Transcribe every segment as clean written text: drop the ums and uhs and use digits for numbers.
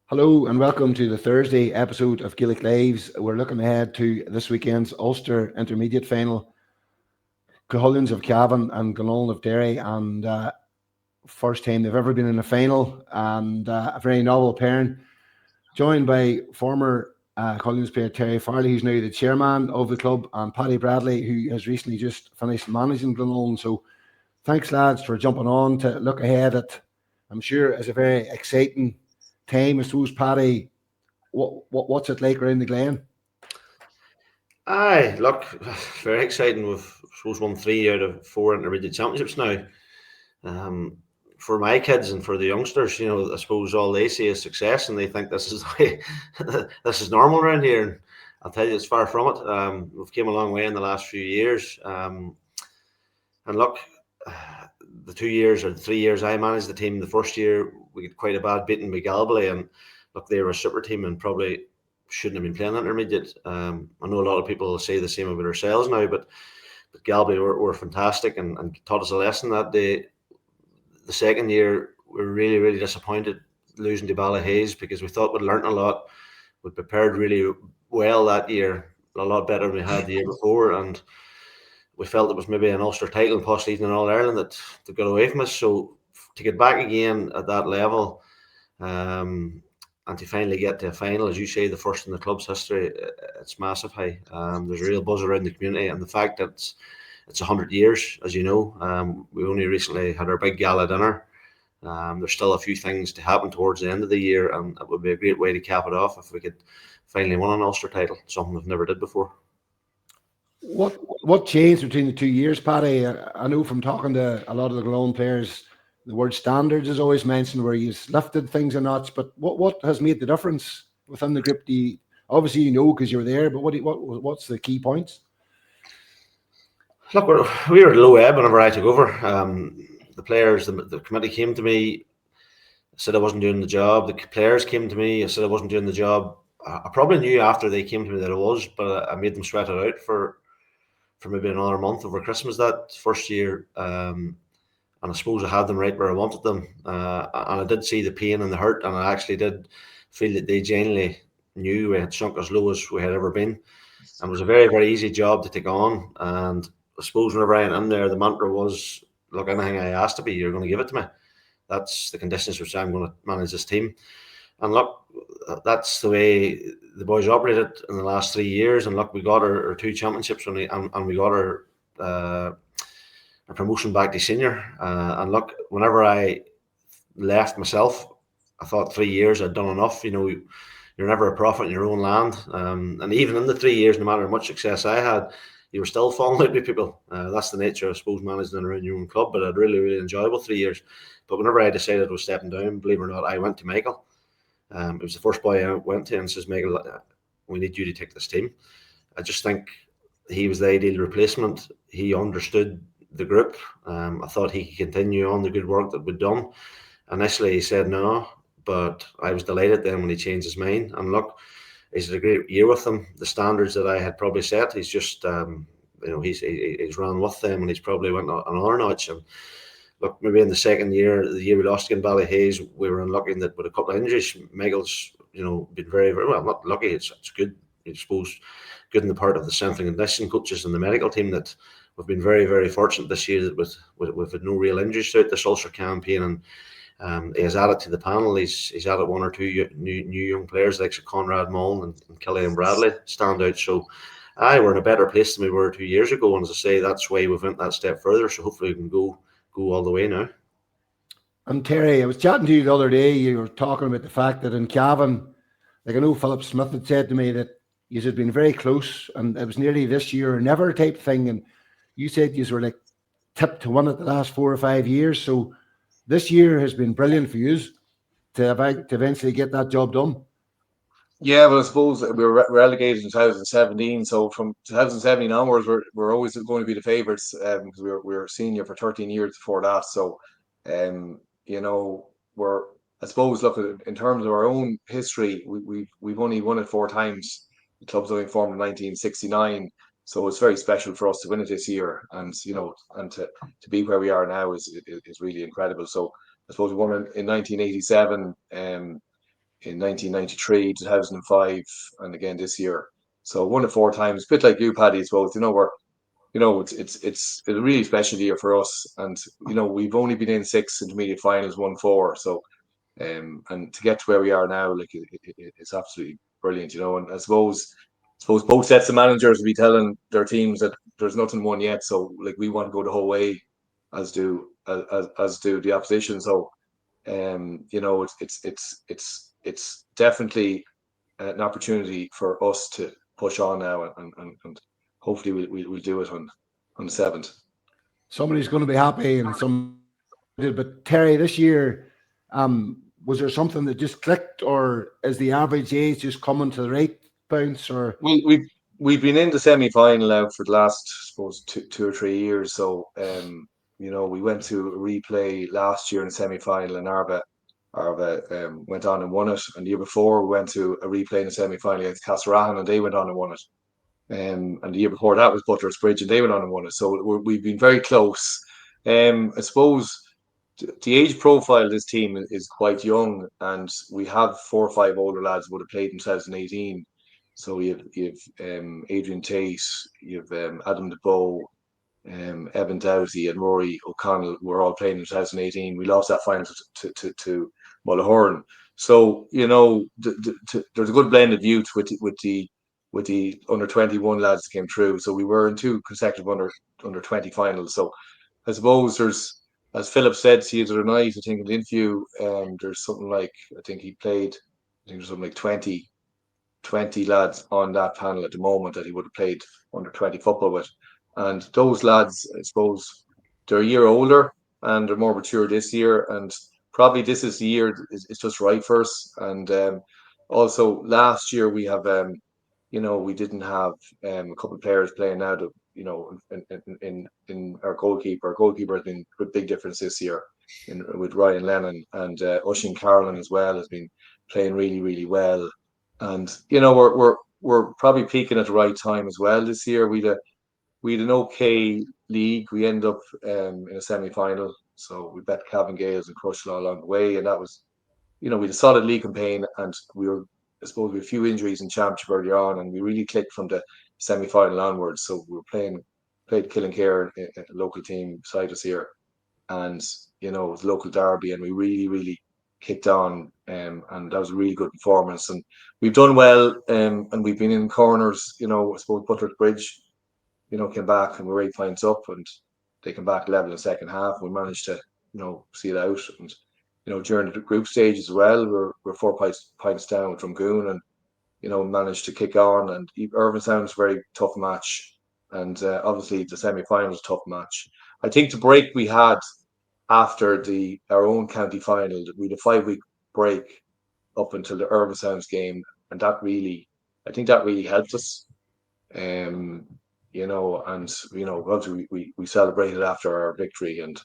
Hello and welcome to the Thursday episode of Gaelic Lives. We're looking ahead to this weekend's Ulster Intermediate Final. Cahullins of Cavan and Glenolin of Derry, and first time they've ever been in a final, and a very novel pairing, joined by former Cahullins player Terry Farrelly, who's now the chairman of the club, and Paddy Bradley, who has recently just finished managing Glenolin. So thanks, lads, for jumping on to look ahead at, I'm sure, it's a very exciting time. I suppose, Paddy, what's it like around the Glen? Aye, look, very exciting. We've, I suppose, won 3 out of 4 intermediate championships now. Um, for my kids and for the youngsters, I suppose all they see is success, and they think this is the way, this is normal around here. And I'll tell you, it's far from it. We've came a long way in the last few years. And look, the 2 years or the 3 years I managed the team, the first year we had quite a bad beating by Galway, and look, they were a super team and probably shouldn't have been playing intermediate. I know a lot of people will say the same about ourselves now, but Galway were fantastic and taught us a lesson that day. The second year, we were really, really disappointed losing to Ballyhaise because we thought we'd learnt a lot. We'd prepared really well that year, a lot better than we had the year before, and we felt it was maybe an Ulster title and possibly even an All Ireland that got away from us. So to get back again at that level, and to finally get to a final, as you say, the first in the club's history, it's massive. High. There's a real buzz around the community, and the fact that it's 100 years, as you know. We only recently had our big gala dinner. There's still a few things to happen towards the end of the year, and it would be a great way to cap it off if we could finally win an Ulster title, something we've never did before. What changed between the 2 years, Paddy? I know from talking to a lot of the Glenolin players, the word standards is always mentioned, where you lifted things a notch. But what has made the difference within the group? Obviously you know because you were there, but what's the key points? Look, we were at low ebb whenever I took over. The players, the committee came to me, said I wasn't doing the job. The players came to me, I said I wasn't doing the job. I probably knew after they came to me that I was, but I made them sweat it out for maybe another month over Christmas that first year. And I suppose I had them right where I wanted them. And I did see the pain and the hurt, and I actually did feel that they genuinely knew we had sunk as low as we had ever been. And it was a very, very easy job to take on. And I suppose whenever I went in there, the mantra was, look, anything I ask to be, you're going to give it to me. That's the conditions which I'm going to manage this team. And look, that's the way the boys operated in the last 3 years. And look, we got our 2 championships and we got a promotion back to senior. And look, whenever I left myself, I thought 3 years I'd done enough. You're never a prophet in your own land. And even in the 3 years, no matter how much success I had, you were still falling out with people. That's the nature, I suppose, managing around your own club. But I had really, really enjoyable 3 years. But whenever I decided I was stepping down, believe it or not, I went to Michael. It was the first boy I went to and says, Michael, we need you to take this team. I just think he was the ideal replacement. He understood the group. I thought he could continue on the good work that we'd done. Initially, he said no, but I was delighted then when he changed his mind. And look, he's had a great year with them. The standards that I had probably set, he's just, he's ran with them, and he's probably went another notch. And look, maybe in the second year, the year we lost against Ballyhaise, we were unlucky in that with a couple of injuries. Michael's, been very, very well, not lucky. It's good, I suppose, good in the part of the strength and conditioning coaches and the medical team that we've been very, very fortunate this year that we've had no real injuries throughout this Ulster campaign, and he has added to the panel. He's added 1 or 2 new young players like Conrad Mullen and Killian Bradley stand out. So we're in a better place than we were 2 years ago. And as I say, that's why we've went that step further. So hopefully we can go all the way now. And Terry, I was chatting to you the other day. You were talking about the fact that in Cavan, like I know Philip Smith had said to me that you had been very close, and it was nearly this year or never type thing. And you said you were like tipped to win it the last 4 or 5 years. So this year has been brilliant for you to eventually get that job done. Yeah, well, I suppose we were relegated in 2017. So from 2017 onwards, we're always going to be the favourites because we were senior for 13 years before that. So, we're, I suppose, look, in terms of our own history, we've only won it 4 times. The club's only formed in 1969. So it's very special for us to win it this year, and and to be where we are now is really incredible. So I suppose we won in 1987. in 1993, 2005, and again this year. So won it 4 times. A bit like you, Paddy, I suppose. It's a really special year for us, and we've only been in 6 intermediate finals, won 4. So and to get to where we are now, like it's absolutely brilliant, And I suppose both sets of managers will be telling their teams that there's nothing won yet. So like we want to go the whole way, as do the opposition. So it's definitely an opportunity for us to push on now, and hopefully we'll do it on the 7th. Somebody's going to be happy and some did. But Terry, this year, was there something that just clicked, or is the average age just coming to the right bounce? Or We've been in the semi-final now for the last, I suppose, 2 or 3 years. So we went to a replay last year in the semi-final, and Arba went on and won it. And the year before, we went to a replay in the semi-final against Castlerahan, and they went on and won it. And the year before that was Butler's Bridge, and they went on and won it. So we've been very close. I suppose the age profile of this team is quite young, and we have 4 or 5 older lads who would have played in 2018. So you have Adrian Tate, you have Adam DeBow, Evan Doughty, and Rory O'Connell were all playing in 2018. We lost that final to Mullahoran. So there's a good blend of youth with the under 21 lads that came through. So we were in 2 consecutive under 20 finals. So I suppose there's, as Philip said to you the other night, I think in the interview, there's something like, I think there's something like 20 lads on that panel at the moment that he would have played under 20 football with. And those lads, I suppose, they're a year older and they're more mature this year. And probably this is the year it's just right for us. And also last year we have, we didn't have a couple of players playing now that, in our goalkeeper. Our goalkeeper has been a big difference this year with Ryan Lennon, and Oisin Carolan as well has been playing really, really well. And we're probably peaking at the right time as well this year. We had an okay league. We end up in a semi-final, so we bet Cavan Gales and Crutchlaw along the way, and that was, we had a solid league campaign, and I suppose we had a few injuries in championship early on, and we really clicked from the semi-final onwards. So we played Killincare, a local team beside us here, and it was a local derby, and we really, really kicked on, and that was a really good performance. And we've done well, and we've been in corners. I suppose Butler's Bridge, came back and we're 8 points up, and they came back level in the second half. We managed to, see it out, and during the group stage as well, we're 4 points down with Drumgoon, and managed to kick on. And Irvinstown's a very tough match, and obviously the semi-final was a tough match. I think the break we had after our own county final, we had a 5-week break up until the Irvinstown's game, and I think that really helped us. And obviously we celebrated after our victory, and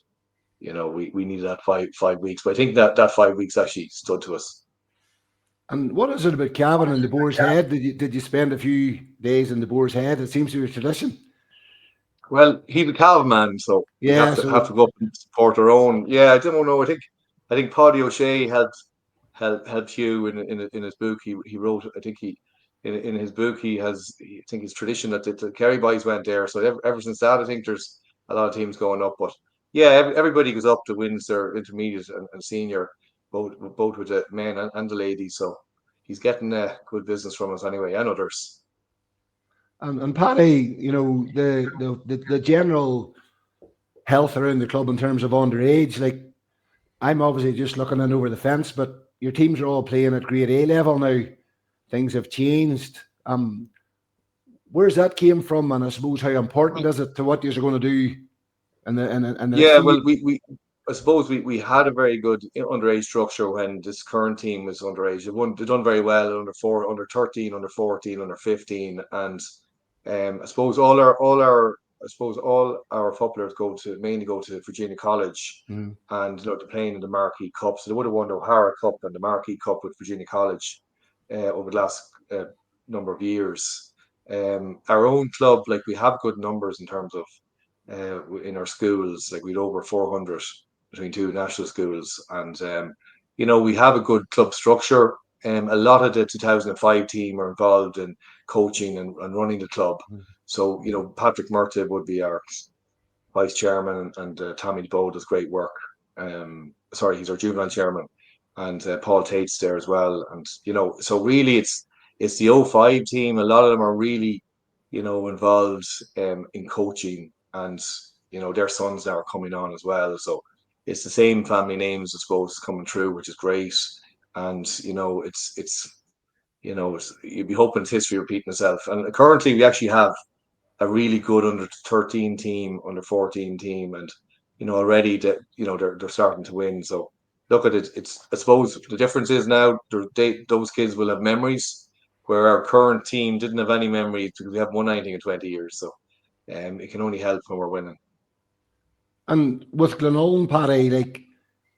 we needed that 5 weeks, but I think that 5 weeks actually stood to us. And what is it about Cavan and the Boar's Head? Did you spend a few days in the Boar's Head? It seems to be a tradition. Well, he's a Cavan man, so yeah, we have to go up and support our own. Yeah, I don't know. I think Paddy O'Shea helped Hugh in his book. He wrote. I think in his book he has. I think it's tradition that the Kerry boys went there. So ever since that, I think there's a lot of teams going up. But yeah, everybody goes up to wins their intermediate and senior, both with the men and the ladies. So he's getting good business from us anyway, and others. And Paddy, the general health around the club in terms of underage, like I'm obviously just looking in over the fence, but your teams are all playing at grade A level now. Things have changed. Where's that came from, and I suppose how important is it to what you're going to do? I suppose we had a very good underage structure when this current team was underage. They've done very well under 13, under 14, under 15, and I suppose all our footballers mainly go to Virginia College, and they're playing in the Marquee Cup. So they would have won the O'Hara Cup and the Marquee Cup with Virginia College over the last number of years. Our own club, like we have good numbers in terms of in our schools, like we'd over 400 between 2 national schools, and we have a good club structure. A lot of the 2005 team are involved in coaching and running the club. So, Patrick Murta would be our vice chairman, and Tommy Bowe does great work. Sorry, he's our juvenile chairman, and Paul Tate's there as well. And so really, it's the '05 team. A lot of them are really, involved in coaching, and their sons now are coming on as well. So it's the same family names, I suppose, coming through, which is great. And you'd be hoping it's history repeating itself. And currently, we actually have a really good under 13 team, under 14 team, and already that they're starting to win. So look at it. I suppose the difference is now those kids will have memories, where our current team didn't have any memories because we haven't won anything in 20 years. So it can only help when we're winning. And with Glenolin, Paddy, like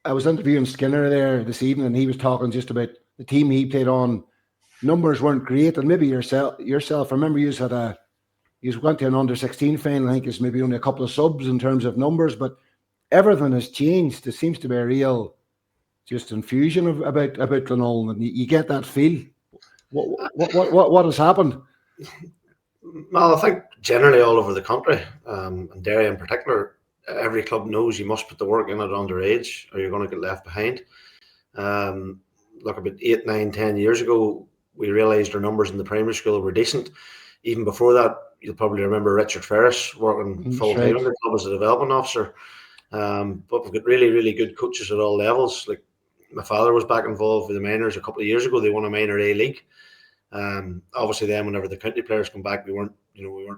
I was interviewing Skinner there this evening, and he was talking just about the team he played on. Numbers weren't great, and maybe yourself. I remember you went to an under-16 final. I think it's maybe only a couple of subs in terms of numbers, but everything has changed. There seems to be a real just infusion about Glenolin, and you get that feel. What has happened? Well, I think generally all over the country, and Derry in particular, every club knows you must put the work in at underage or you're going to get left behind. Look, about 8, 9, 10 years ago, we realised our numbers in the primary school were decent. Even before that, you'll probably remember Richard Ferris working full-time in the club as a development officer. But we've got really, really good coaches at all levels. Like my father was back involved with the minors a couple of years ago. They won a minor A league. Obviously then whenever the county players come back, we weren't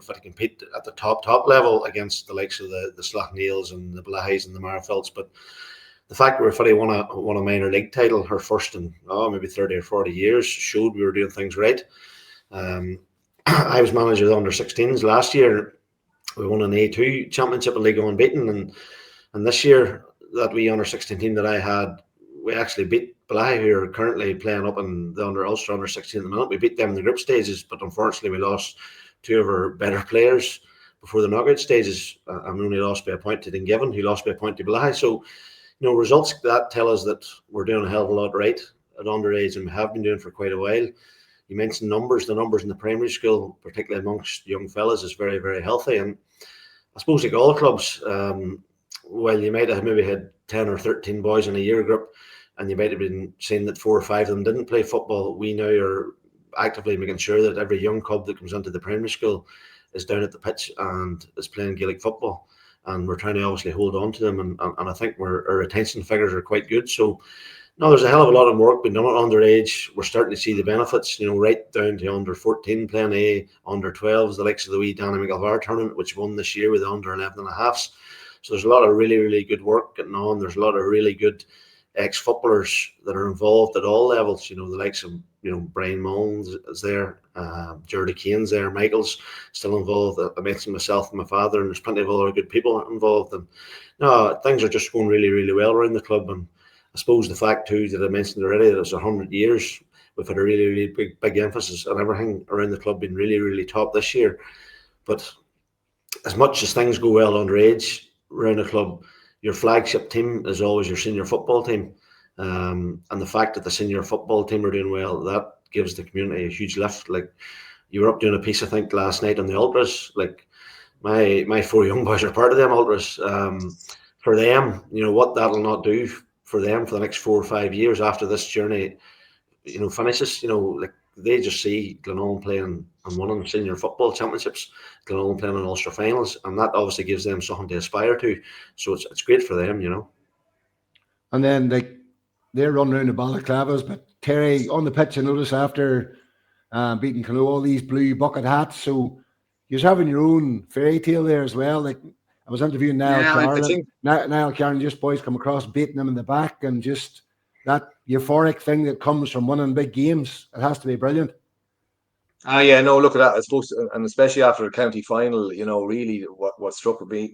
fit to compete at the top level against the likes of the Slaughtneils and the Blahies and the Marfields. But the fact we were fully won a minor league title, her first in maybe 30 or 40 years, showed we were doing things right. I was manager of the under-16s last year. We won an A2 championship in League unbeaten, and this year that we under-16 team that I had, we actually beat Blahy, who are currently playing up in the Ulster under-16 at the minute. We beat them in the group stages, but unfortunately we lost 2 of our better players before the knockout stages, and we only lost by a point to Dungiven, who lost by a point to Blahy. So, results that tell us that we're doing a hell of a lot right at underage, and we have been doing for quite a while. You mentioned numbers. The numbers in the primary school, particularly amongst young fellas, is very, very healthy. And I suppose like all clubs, well, you might have maybe had 10 or 13 boys in a year group, and you might have been seeing that 4 or 5 of them didn't play football. We now are actively making sure that every young club that comes into the primary school is down at the pitch and is playing Gaelic football. And we're trying to obviously hold on to them. And I think our retention figures are quite good. So, no, there's a hell of a lot of work being done at underage. We're starting to see the benefits, right down to under 14 playing A, under 12s, the likes of the wee Danny McElvar tournament, which won this year with the under 11 and a halves. So there's a lot of really, really good work getting on. There's a lot of really good ex-footballers that are involved at all levels. The likes of, Brian Mullins is there, Jordy Kane's there, Michael's still involved. I mentioned myself and my father, and there's plenty of other good people involved. And no, things are just going really, really well around the club. And I suppose the fact too that I mentioned already that it's 100 years, we've had a really, really big emphasis on everything around the club being really, really top this year. But as much as things go well underage around the club, your flagship team is always your senior football team. And the fact that the senior football team are doing well, that gives the community a huge lift. Like you were up doing a piece, I think, last night on the Ultras. Like my 4 young boys are part of them Ultras. For them, what that'll not do for them for the next 4 or 5 years after this journey, finishes, like they just see Glenolin playing and winning senior football championships, Glenolin playing in Ulster finals, and that obviously gives them something to aspire to. So it's great for them, And then they're running around the balaclavas, but Terry on the pitch, I noticed after beating Canoe, all these blue bucket hats. So you're having your own fairy tale there as well. Like I was interviewing Niall Cairn. Niall Cairn, just boys come across, beating them in the back, and just that euphoric thing that comes from winning big games. It has to be brilliant. Yeah, no, look at that. I suppose, and especially after the county final, really what struck with me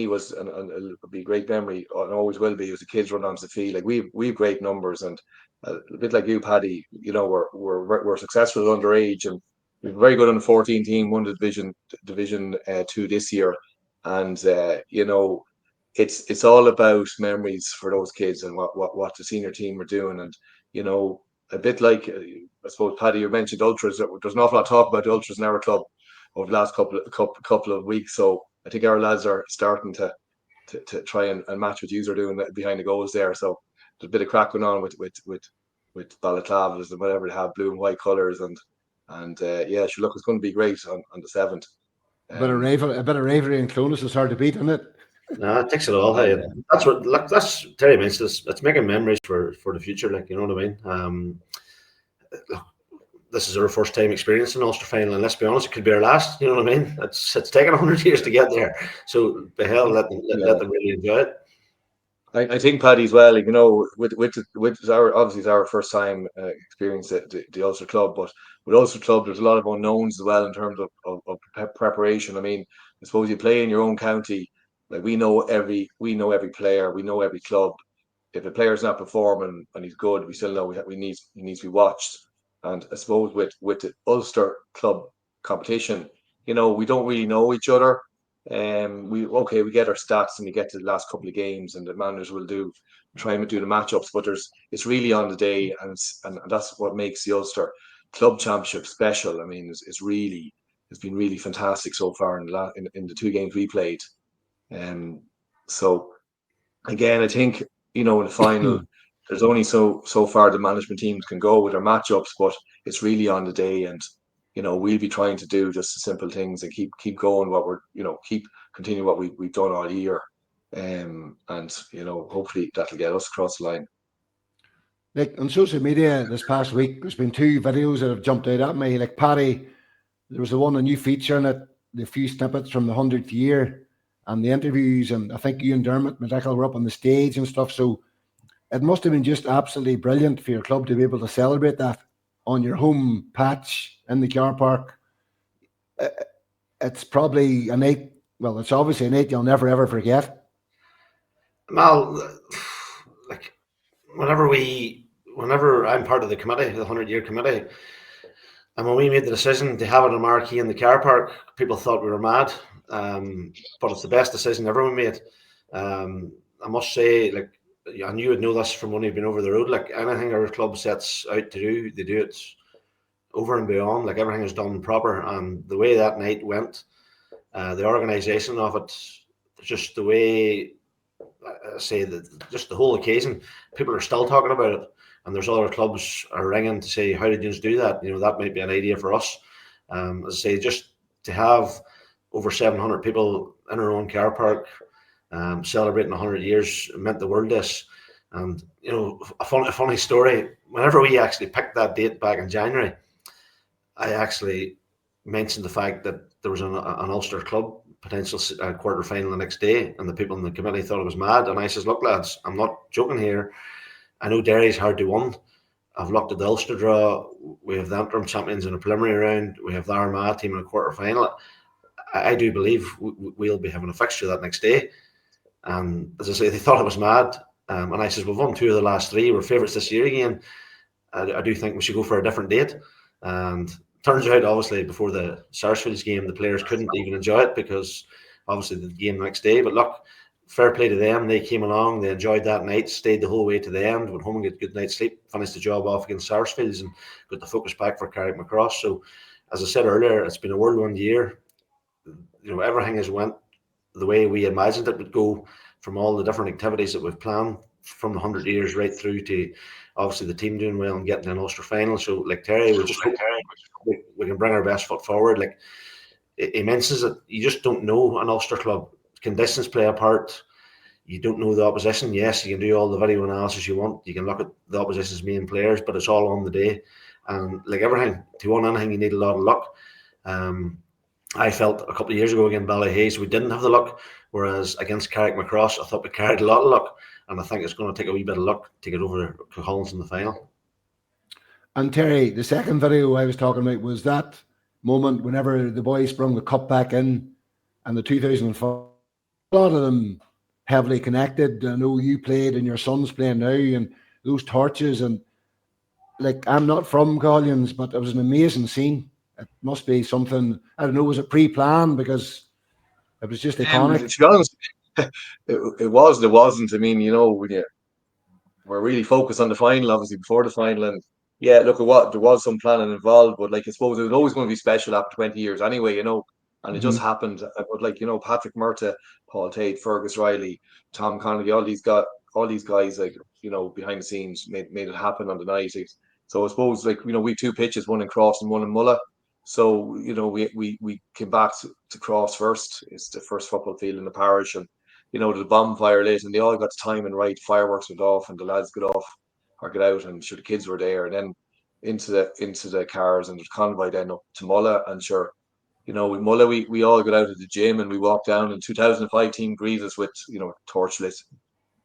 was, and it'll be a great memory, and always will be, was the kids run onto the field. Like we've great numbers, and a bit like you, Paddy. We're successful at underage, and we've a very good under 14 team, won the division 2 this year, and it's all about memories for those kids and what the senior team are doing, and a bit like, I suppose, Paddy, you mentioned ultras. There's an awful lot of talk about the ultras in our club over the last couple of weeks. So I think our lads are starting to try and match what you are doing behind the goals there. So there's a bit of crack going on with balaclavas and whatever they have, blue and white colours, and yeah, sure, look, it's going to be great on the 7th. A bit of ravery and clonus is hard to beat, isn't it? No, it takes it all. Hey, that's what. Look, that's Terry mentions. It's making memories for the future. Like, you know what I mean. Look, this is our first time experiencing Ulster final, and let's be honest, it could be our last. You know what I mean? It's taken 100 years to get there. So the hell, let them really enjoy it. I think Paddy as well. You know, with our, obviously it's our first time experience at the Ulster club, but with Ulster club there's a lot of unknowns as well in terms of preparation. I mean, I suppose you play in your own county. Like, we know every player, we know every club. If a player's not performing and he's good, we still know he needs to be watched. And I suppose with the Ulster club competition, you know, we don't really know each other. We get our stats and we get to the last couple of games, and the managers will try and do the matchups, but it's really on the day, and that's what makes the Ulster Club Championship special. I mean, it's been really fantastic so far in the 2 games we played. So again, I think, you know, in the final, there's only so far the management teams can go with their matchups, but it's really on the day, and you know, we'll be trying to do just the simple things and keep going keep continue what we've done all year, and you know, hopefully that'll get us across the line. Like, on social media this past week, there's been 2 videos that have jumped out at me. Like, Paddy, there was the one, a new feature in it, the few snippets from the 100th year and the interviews, and I think you and Dermot McDickle were up on the stage and stuff. So it must have been just absolutely brilliant for your club to be able to celebrate that on your home patch in the car park. It's probably a night, well, it's obviously a night you'll never ever forget. Mal, like, whenever I'm part of the committee, the 100-year committee, and when we made the decision to have it on marquee in the car park, people thought we were mad. But it's the best decision ever we made. I must say, like, and you would know this from when you've been over the road, like, anything our club sets out to do, they do it over and beyond. Like, everything is done proper, and the way that night went, the organisation of it, just the way, I say, that just the whole occasion, people are still talking about it, and there's other clubs are ringing to say, how did you do that? You know, that might be an idea for us. As I say, just to have over 700 people in our own car park, celebrating 100 years meant the world to us. And, you know, a funny story, whenever we actually picked that date back in January, I actually mentioned the fact that there was an Ulster club potential quarter final the next day, and the people in the committee thought it was mad. And I says, look, lads, I'm not joking here. I know Derry's hard to win. I've looked at the Ulster draw. We have the interim champions in a preliminary round. We have the Armagh team in a quarter final. I do believe we'll be having a fixture that next day. And as I say, they thought it was mad. And I says, we've won 2 of the last 3. We're favourites this year again. I do think we should go for a different date. And turns out, obviously, before the Sarsfields game, the players couldn't even enjoy it because obviously the game the next day. But look, fair play to them. They came along, they enjoyed that night, stayed the whole way to the end, went home and got a good night's sleep, finished the job off against Sarsfields, and got the focus back for Carrickmacross. So, as I said earlier, it's been a whirlwind year. You know, everything has went the way we imagined it would go, from all the different activities that we've planned from the 100 years right through to obviously the team doing well and getting an Ulster final. So, like Terry, we just hope we can bring our best foot forward. Like, he mentions that you just don't know an Ulster club. Conditions play a part. You don't know the opposition. Yes, you can do all the video analysis you want. You can look at the opposition's main players, but it's all on the day. And like everything, to win anything, you need a lot of luck. I felt a couple of years ago against Ballyhaise, we didn't have the luck, whereas against Carrickmacross, I thought we carried a lot of luck, and I think it's going to take a wee bit of luck to get over to Collins in the final. And Terry, the second video I was talking about was that moment whenever the boys sprung the cup back in, and the 2004, a lot of them heavily connected. I know you played and your son's playing now, and those torches, and like, I'm not from Collins, but it was an amazing scene. It must be something, I don't know, was it pre-planned? Because it was just iconic. To be honest, it was and it wasn't. I mean, you know, we're really focused on the final, obviously, before the final, and yeah, look, there was some planning involved, but like I suppose it was always going to be special after 20 years anyway, and it just Hmm. happened. But like Patrick Murtagh, Paul Tate, Fergus Riley, Tom Connolly, all these guys, like behind the scenes made it happen on the night. So I suppose like we two pitches, one in Cross and one in Mulla. So we came back to Cross first. It's the first football field in the parish, and the bonfire lit, and they all got the timing right. Fireworks went off, and the lads got off or get out, and sure the kids were there, and then into the cars and the convoy then up to Mulla, and sure, with Mulla we all got out of the gym and we walked down. In 2005, team greeted us with torchlit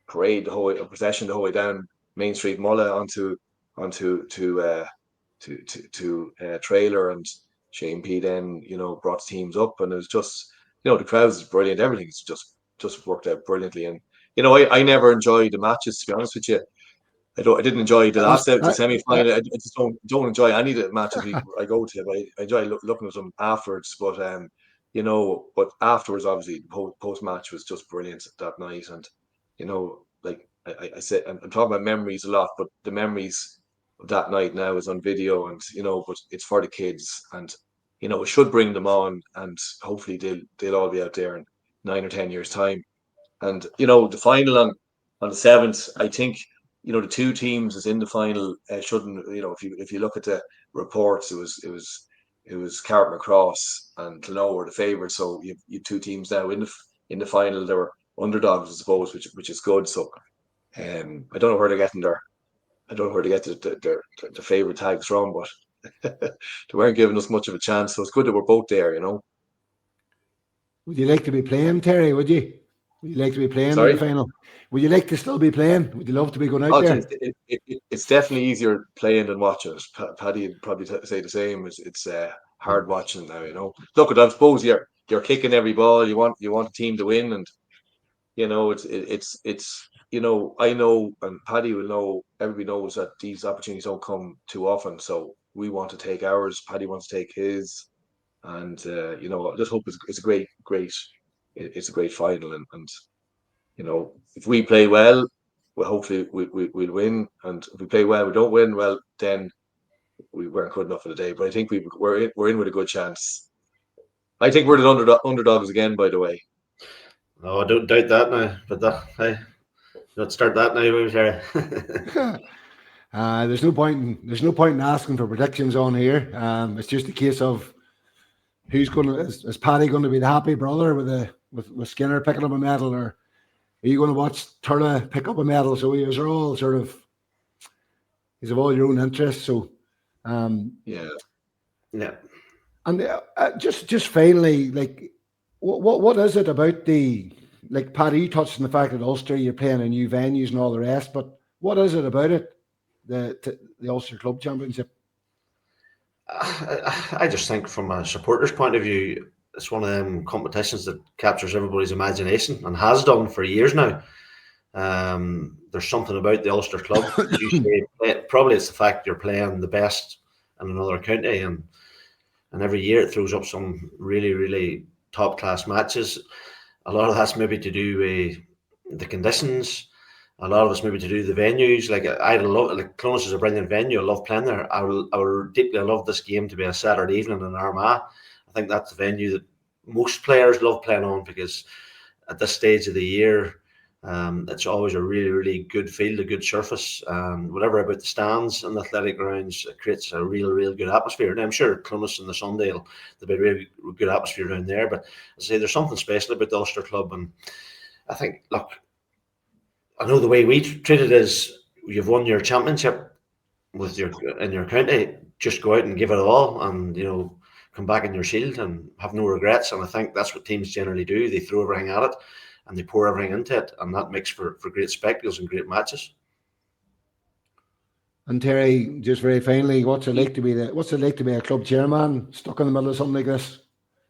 parade, the whole way, a procession the whole way down Main Street Mulla onto to trailer, and Shane P then brought the teams up, and it was just the crowds is brilliant, everything's just worked out brilliantly. And I never enjoyed the matches, to be honest with you. I didn't enjoy the That's, last out, the that, semi that, final. I just don't enjoy any of the matches I go to. But I enjoy looking at them afterwards. But but afterwards, obviously, the post match was just brilliant that night. And like I said, I'm talking about memories a lot, but the memories of that night now is on video, and but it's for the kids, and it should bring them on, and hopefully they'll all be out there in 9 or 10 years time. And the final on the 7th, I think the two teams is in the final shouldn't if you look at the reports, it was Carrick Cross and Clonloe were the favourites. So you two teams now in the final. They were underdogs, I suppose, which is good. So I don't know where they're getting I don't know where to get the favourite tags from, but they weren't giving us much of a chance. So it's good that we're both there. would you like to be playing, Terry? Would you? Would you like to be playing in the Sorry. final? Would you like to still be playing? Would you love to be going out Oh, there? it's definitely easier playing than watching. Paddy would probably say the same. It's hard watching now. Look, I suppose you're kicking every ball. You want a team to win, and it's I know, and Paddy will know. Everybody knows that these opportunities don't come too often. So we want to take ours. Paddy wants to take his, and I just hope it's a it's a great final, and if we play well, well, hopefully we'll win. And if we play well, we don't win, well, then we weren't good enough for the day. But I think we're in with a good chance. I think we're the underdogs again, by the way. No, I don't doubt that now. But hey, let's start that now, Terry. There's no point in asking for predictions on here. It's just a case of who's going to is Paddy going to be the happy brother with Skinner picking up a medal, or are you going to watch Turla pick up a medal? So he's all sort of of all your own interests. So Yeah. And just finally, like, what is it about like Paddy touched on the fact that Ulster you're playing in new venues and all the rest, but what is it about it, the Ulster Club Championship? I just think from a supporter's point of view, it's one of them competitions that captures everybody's imagination and has done for years now. There's something about the Ulster Club. As you say, probably it's the fact you're playing the best in another county, and every year it throws up some really, really top class matches. A lot of that's maybe to do with the conditions. A lot of it's maybe to do with the venues. Like I love, like Clonus is a brilliant venue. I love playing there. I will deeply love this game to be a Saturday evening in Armagh. I think that's the venue that most players love playing on, because at this stage of the year, it's always a really, really good field, a good surface, and whatever about the stands and the athletic grounds, it creates a real, real good atmosphere. And I'm sure Clonus and the Sundale, there'll be a really good atmosphere down there. But as I say, there's something special about the Ulster Club, and I think, look, I know the way we treat it is you've won your championship in your county, just go out and give it all, and come back in your shield and have no regrets. And I think that's what teams generally do. They throw everything at it and they pour everything into it, and that makes for great spectacles and great matches. And Terry, just very finally, what's it like to be a club chairman stuck in the middle of something like this?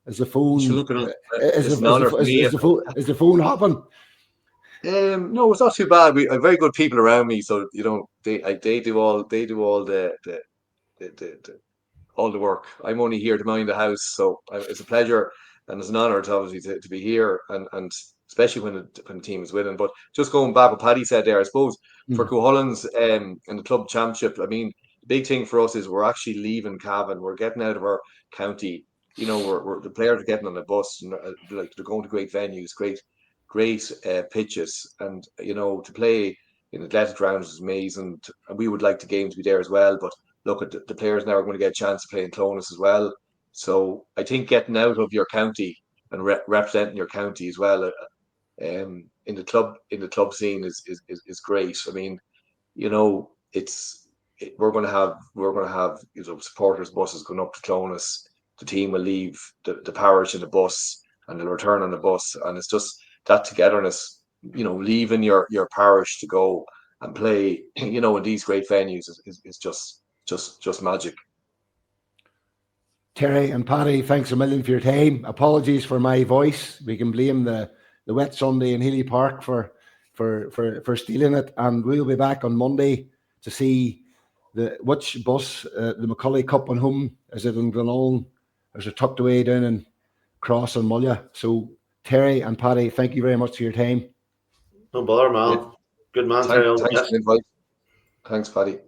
Is the phone is the phone hopping? No, it's not too bad. We have very good people around me, so they do all the all the work. I'm only here to mind the house, so it's a pleasure and it's an honour to obviously to be here, and especially when the team is winning. But just going back what Paddy said there, I suppose for Cuchulain's in the club championship, I mean, big thing for us is we're actually leaving Cavan. We're getting out of our county. You know, we're the players are getting on the bus, and like they're going to great venues, great pitches, and you know, to play in athletic grounds is amazing. And we would like the game to be there as well. But look at the players now are going to get a chance to play in Clonus as well. So I think getting out of your county and representing your county as well, in the club scene is great. I mean, you know, we're going to have you know, supporters buses going up to Clonus. The team will leave the parish in the bus and they'll return on the bus, and it's just that togetherness. You know, leaving your parish to go and play, you know, in these great venues is just magic. Terry and Paddy, thanks a million for your time. Apologies for my voice. We can blame the wet Sunday in Healy Park for stealing it, and we'll be back on Monday to see which bus the Macaulay Cup on home. Is it in Glenoln? Is it tucked away down in Cross and Mulla? So Terry and Paddy, thank you very much for your time. No bother, man. Good man, Terry. All the best. Thanks, Paddy.